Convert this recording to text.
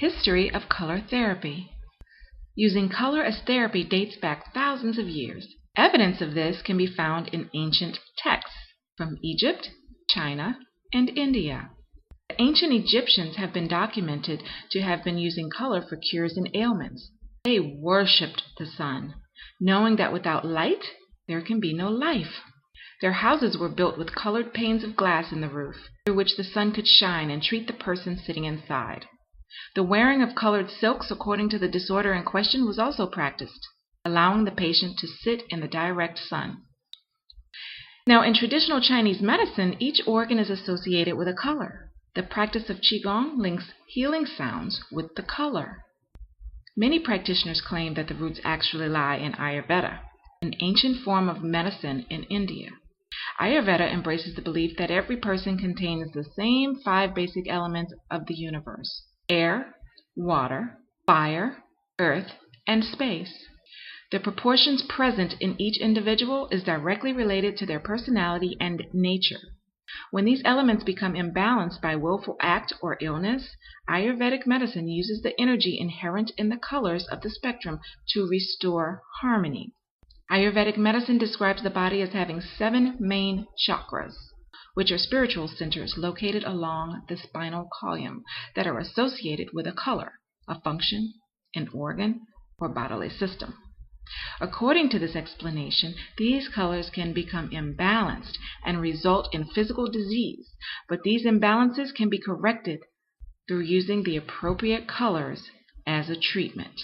History of color therapy. Using color as therapy dates back thousands of years. Evidence of this can be found in ancient texts from Egypt, China, and India. The ancient Egyptians have been documented to have been using color for cures and ailments. They worshipped the sun, knowing that without light, there can be no life. Their houses were built with colored panes of glass in the roof, through which the sun could shine and treat the person sitting inside. The wearing of colored silks according to the disorder in question was also practiced, allowing the patient to sit in the direct sun. Now, in traditional Chinese medicine, each organ is associated with a color. The practice of Qigong links healing sounds with the color. Many practitioners claim that the roots actually lie in Ayurveda, an ancient form of medicine in India. Ayurveda embraces the belief that every person contains the same 5 basic elements of the universe: air, water, fire, earth, and space. The proportions present in each individual is directly related to their personality and nature. When these elements become imbalanced by willful act or illness, Ayurvedic medicine uses the energy inherent in the colors of the spectrum to restore harmony. Ayurvedic medicine describes the body as having 7 main chakras, which are spiritual centers located along the spinal column that are associated with a color, a function, an organ, or bodily system. According to this explanation, these colors can become imbalanced and result in physical disease, but these imbalances can be corrected through using the appropriate colors as a treatment.